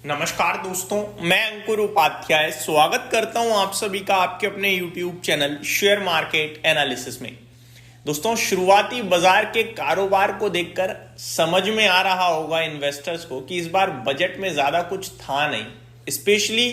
नमस्कार दोस्तों, मैं अंकुर उपाध्याय स्वागत करता हूं आप सभी का आपके अपने YouTube channel share market analysis में। दोस्तों, शुरुआती बाजार के कारोबार को देखकर समझ में आ रहा होगा इन्वेस्टर्स को कि इस बार बजट में ज्यादा कुछ था नहीं, स्पेशली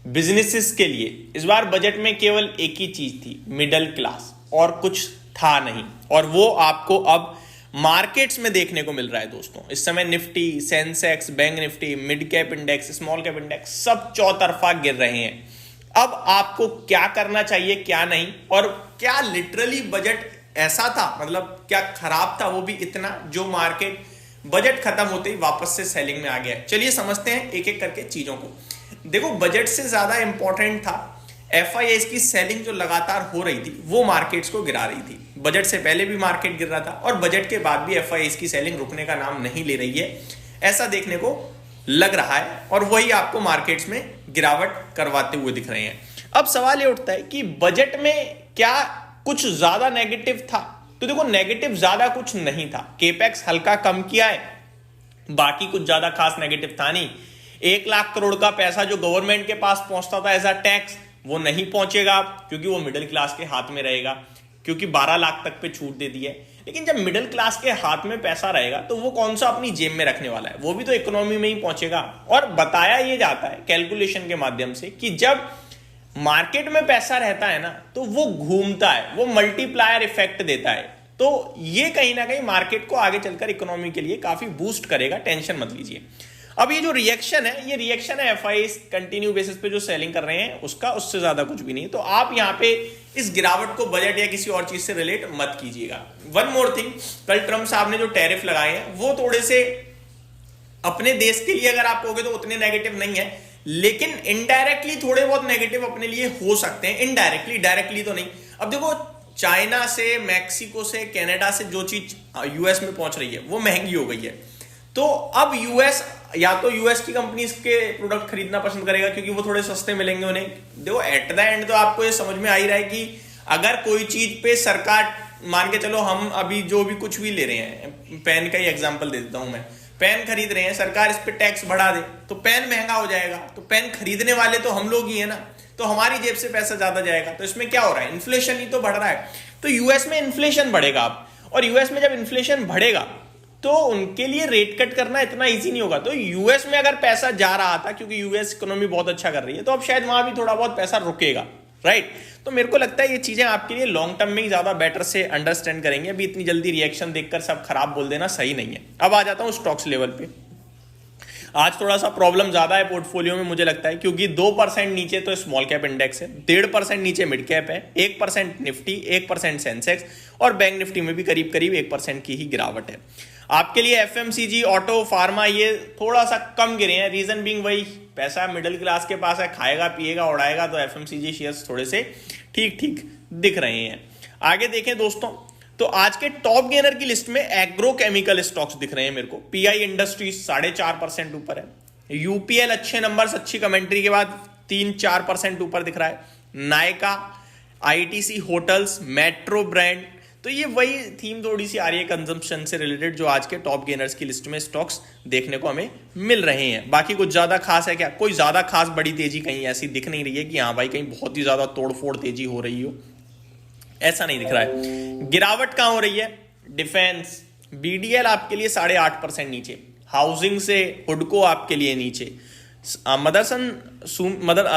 बिजनेसेस के लिए। इस बार बजट में केवल एक ही चीज थी, मिडिल क्लास, और कुछ था नहीं। और वो आपको अब मार्केट्स में देखने को मिल रहा है। दोस्तों, इस समय Nifty, Sensex, bank Nifty, mid cap index, small cap index सब चौतरफा गिर रहे हैं। अब आपको क्या करना चाहिए, क्या नहीं, और क्या लिटरली बजट ऐसा था, मतलब क्या खराब था वो भी इतना, जो मार्केट बजट खत्म होते ही वापस से सेलिंग में आ गया। चलिए समझते हैं एक एक करके चीजों को। देखो, बजट से ज्यादा इंपॉर्टेंट था एफआईआई की सेलिंग जो लगातार हो रही थी, वो मार्केट्स को गिरा रही थी। बजट से पहले भी मार्केट गिर रहा था और बजट के बाद भी एफआईआई की सेलिंग रुकने का नाम नहीं ले रही है, ऐसा देखने को लग रहा है। और वही आपको मार्केट्स में गिरावट करवाते हुए दिख रहे हैं। अब सवाल ये उठता है कि बजट में क्या कुछ ज्यादा नेगेटिव था? तो देखो, नेगेटिव ज्यादा कुछ नहीं था। केपेक्स हल्का कम किया है, बाकी कुछ ज्यादा खास नेगेटिव था नहीं। 1 लाख करोड़ का पैसा जो गवर्नमेंट के पास पहुंचता था एज अ टैक्स, वो नहीं पहुंचेगा क्योंकि वो मिडिल क्लास के हाथ में रहेगा, क्योंकि 12 लाख तक पे छूट दे दी है। लेकिन जब मिडिल क्लास के हाथ में पैसा रहेगा तो वो कौन सा अपनी जेब में रखने वाला है, वो भी तो इकोनॉमी में ही पहुंचेगा। और बताया ये जाता है कैलकुलेशन के माध्यम से कि जब मार्केट में पैसा रहता है ना, तो वो घूमता है, वो मल्टीप्लायर इफेक्ट देता है। तो ये कहीं ना कहीं मार्केट को आगे चलकर इकोनॉमी के लिए काफी बूस्ट करेगा, टेंशन मत लीजिए। अब ये जो रिएक्शन है, ये रिएक्शन है एफआई कंटिन्यू बेसिस पे जो सेलिंग कर रहे हैं उसका, उससे ज्यादा कुछ भी नहीं। तो आप यहां पे इस गिरावट को बजट या किसी और चीज से रिलेट मत कीजिएगा। वन मोर थिंग, कल ट्रम्प साहब ने जो टैरिफ लगाए हैं वो थोड़े से अपने देश के लिए अगर आप कहोगे तो उतने नेगेटिव नहीं है, लेकिन इनडायरेक्टली थोड़े बहुत नेगेटिव अपने लिए हो सकते हैं, इनडायरेक्टली, डायरेक्टली तो नहीं। अब देखो, चाइना से, मैक्सिको से, कनाडा से जो चीज यूएस में पहुंच रही है वो महंगी हो गई है। तो अब यूएस या तो यूएस की कंपनीज के प्रोडक्ट खरीदना पसंद करेगा क्योंकि वो थोड़े सस्ते मिलेंगे उन्हें। देखो, एट द एंड तो आपको ये समझ में आ ही रहा है कि अगर कोई चीज पे सरकार, मान के चलो हम अभी जो भी कुछ भी ले रहे हैं, पेन का ही एग्जांपल दे देता हूं मैं, पेन खरीद रहे हैं, सरकार इस पे टैक्स बढ़ा दे तो पेन महंगा हो जाएगा। तो पेन खरीदने वाले तो हम लोग ही है ना, तो हमारी जेब से पैसा ज्यादा जाएगा। तो इसमें क्या हो रहा है, इन्फ्लेशन ही तो बढ़ रहा है। तो यूएस में इन्फ्लेशन बढ़ेगा अब, और यूएस में जब इन्फ्लेशन बढ़ेगा तो उनके लिए रेट कट करना इतना इजी नहीं होगा। तो यूएस में अगर पैसा जा रहा था, क्योंकि यूएस इकोनॉमी बहुत अच्छा कर रही है, तो अब शायद वहां भी थोड़ा बहुत पैसा रुकेगा, राइट। तो मेरे को लगता है ये चीजें आपके लिए लॉन्ग टर्म में ही ज्यादा बेटर से अंडरस्टैंड करेंगे। अभी इतनी जल्दी रिएक्शन देखकर सब खराब बोल देना सही नहीं है। अब आ जाता हूं स्टॉक्स लेवल पे। आज थोड़ा सा प्रॉब्लम ज्यादा है पोर्टफोलियो में, मुझे लगता है, क्योंकि 2% नीचे तो स्मॉल कैप इंडेक्स है, 1.5% नीचे मिड कैप है, 1% निफ्टी, 1% सेंसेक्स, और बैंक निफ्टी में भी करीब करीब 1% की ही गिरावट है। आपके लिए एफएमसीजी, ऑटो, फार्मा ये थोड़ा सा कम गिरे हैं। रीजन बीइंग वही, पैसा मिडिल क्लास के पास है, खाएगा पिएगा उड़ाएगा, तो एफएमसीजी शेयर्स थोड़े से ठीक ठीक दिख रहे हैं। आगे देखें दोस्तों, तो आज के टॉप गेनर की लिस्ट में एग्रो केमिकल स्टॉक्स दिख रहे हैं मेरे को। पीआई इंडस्ट्रीज 4.5% ऊपर है। यूपीएल अच्छे नंबर्स, अच्छी कमेंट्री के बाद 3-4% ऊपर दिख रहा है। Nykaa, ITC hotels, metro brand, तो ये वही थीम थोड़ी सी आ रही है कंजम्पशन से रिलेटेड, जो आज के टॉप गेनर्स की लिस्ट में स्टॉक्स देखने को हमें मिल रहे हैं। बाकी कुछ ज्यादा खास है क्या? कोई ज्यादा खास बड़ी तेजी कहीं ऐसी दिख नहीं रही है कि हाँ भाई कहीं बहुत ही ज्यादा तोड़फोड़ तेजी हो रही हो, ऐसा नहीं दिख रहा है। गिरावट कहां हो रही है? डिफेंस, बीडीएल आपके लिए 8.5% नीचे, हाउसिंग से हुडको आपके लिए नीचे,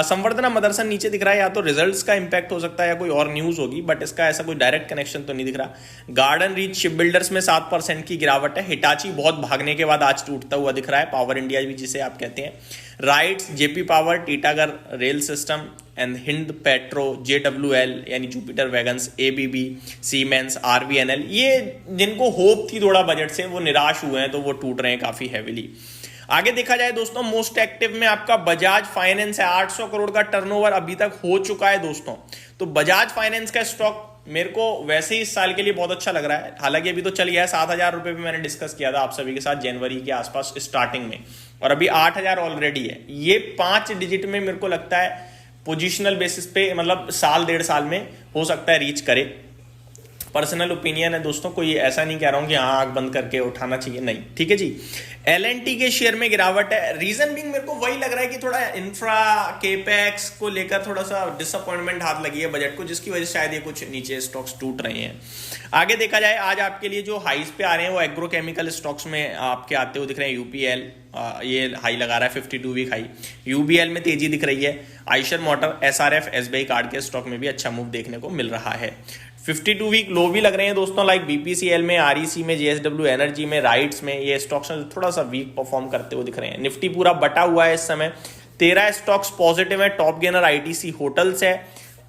संवर्धना मदरसन नीचे दिख रहा है। या तो रिजल्ट्स का इंपैक्ट हो सकता है या कोई और न्यूज होगी, बट इसका ऐसा कोई डायरेक्ट कनेक्शन तो नहीं दिख रहा। गार्डन रीच शिप बिल्डर्स में 7% की गिरावट है। हिटाची बहुत भागने के बाद आज टूटता हुआ दिख रहा है, पावर इंडिया भी जिसे आप कहते हैं। RITES, JP power, Titagarh rail system and Hind Petro, JWL यानी Jupiter wagons, ABB, Siemens, RVNL, ये जिनको होप थी थोड़ा बजट से, वो निराश हुए हैं, तो वो टूट रहे हैं काफी हैविली। आगे देखा जाए दोस्तों, मोस्ट एक्टिव में आपका बजाज फाइनेंस है। 800 करोड़ का टर्नओवर अभी तक हो चुका है दोस्तों। तो बजाज फाइनेंस का स्टॉक मेरे को वैसे ही इस साल के लिए बहुत अच्छा लग रहा है। हालांकि अभी तो चल गया है 7,000 रुपए पे, मैंने डिस्कस किया था आप सभी के साथ जनवरी के आसपास स्टार्टिंग में, और अभी 8,000 ऑलरेडी है। ये 5 डिजिट में मेरे को लगता है पोजिशनल बेसिस पे, मतलब साल 1.5 साल में हो सकता है रीच करे। पर्सनल ओपिनियन है दोस्तों, कोई ऐसा नहीं कह रहा हूं कि हाँ आंख बंद करके उठाना चाहिए, नहीं, ठीक है जी। एल&टी के शेयर में गिरावट है, रीजन बिंग मेरे को वही लग रहा है कि थोड़ा इंफ्रा केपेक्स को लेकर थोड़ा सा डिसअपॉइंटमेंट हाथ लगी है बजट को, जिसकी वजह से शायद ये कुछ नीचे स्टॉक्स टूट रहे हैं। आगे देखा जाए आज आपके लिए जो हाईज पे आ रहे हैं वो एग्रोकेमिकल स्टॉक्स में आपके आते हुए दिख रहे हैं। यूपीएल ये हाई लगा रहा है 52 वीक हाई, यूबीएल में तेजी दिख रही है, Eicher motor, SRF, SBI card के स्टॉक में भी अच्छा मूव देखने को मिल रहा है। 52 वीक लो भी लग रहे हैं दोस्तों, लाइक बीपीसीएल में, आरईसी में, जेएसडब्ल्यू एनर्जी में, राइट्स में, ये स्टॉक्स थोड़ा सा वीक परफॉर्म करते हुए दिख रहे हैं। निफ्टी पूरा बटा हुआ है इस समय, 13 स्टॉक्स पॉजिटिव है, टॉप गेनर आईटीसी होटल्स है,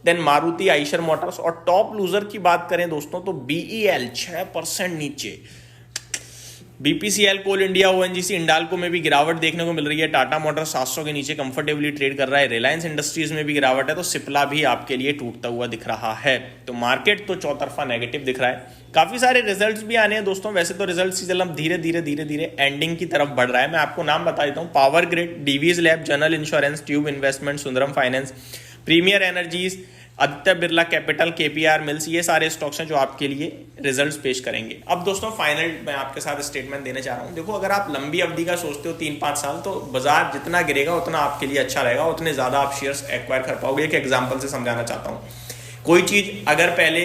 देन मारुति, आइशर मोटर्स, और टॉप लूजर की बात करें दोस्तों तो बीईएल 6% नीचे, बीपीसीएल, कोल इंडिया, ओएनजीसी, इंडाल्को में भी गिरावट देखने को मिल रही है, टाटा मोटर्स 700 के नीचे कंफर्टेबली ट्रेड कर रहा है, रिलायंस इंडस्ट्रीज में भी गिरावट है, तो सिप्ला भी आपके लिए टूटता हुआ दिख रहा है। तो मार्केट तो चौतरफा नेगेटिव दिख रहा है। काफी सारे रिजल्ट्स भी आने हैं दोस्तों, वैसे तो रिजल्ट्स की चलन धीरे धीरे एंडिंग की तरफ बढ़ रहा है। मैं आपको नाम बता देता हूँ, power grid, Divi's lab, general insurance, tube investment, Sundaram finance, premier energies, Aditya Birla capital, KPR mills, ये सारे स्टॉक्स हैं जो आपके लिए रिजल्ट्स पेश करेंगे। अब दोस्तों फाइनल मैं आपके साथ स्टेटमेंट देने चाह रहा हूं। देखो, अगर आप लंबी अवधि का सोचते हो 3-5 साल, तो बाजार जितना गिरेगा उतना आपके लिए अच्छा रहेगा, उतने ज्यादा आप शेयर्स एक्वायर कर पाओगे। एक एग्जाम्पल से समझाना चाहता हूँ, कोई चीज अगर पहले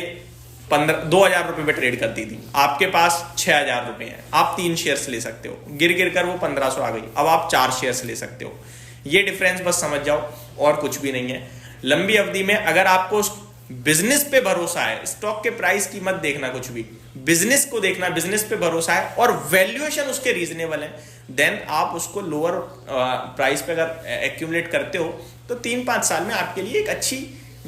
2,000 रुपए पे ट्रेड करती थी, आपके पास 6,000 रुपए हैं, आप 3 शेयर्स ले सकते हो, गिर कर वो 1,500 आ गई, अब आप 4 शेयर्स ले सकते हो। ये डिफरेंस बस समझ जाओ, और कुछ भी नहीं है। लंबी अवधि में अगर आपको बिजनेस पे भरोसा है, स्टॉक के प्राइस कीमत देखना कुछ भी, बिजनेस को देखना, बिजनेस पे भरोसा है और वैल्यूएशन उसके रीजनेबल है, देन आप उसको लोअर प्राइस पे अगर एक्यूमुलेट करते हो तो 3-5 साल में आपके लिए एक अच्छी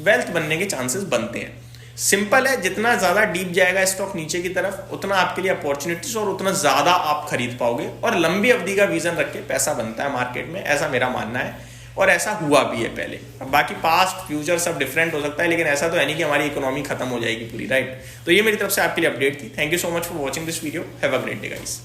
वेल्थ बनने के चांसेस बनते हैं। सिंपल है, जितना ज्यादा डीप जाएगा स्टॉक नीचे की तरफ, उतना आपके लिए अपॉर्चुनिटीज और उतना ज्यादा आप खरीद पाओगे, और लंबी अवधि का विजन रख के पैसा बनता है मार्केट में, ऐसा मेरा मानना है, और ऐसा हुआ भी है पहले। अब बाकी पास्ट फ्यूचर सब डिफरेंट हो सकता है, लेकिन ऐसा तो है नहीं कि हमारी इकोनॉमी खत्म हो जाएगी पूरी, राइट। तो ये मेरी तरफ से आपके लिए अपडेट थी। Thank you so much for watching this video, have a great day guys.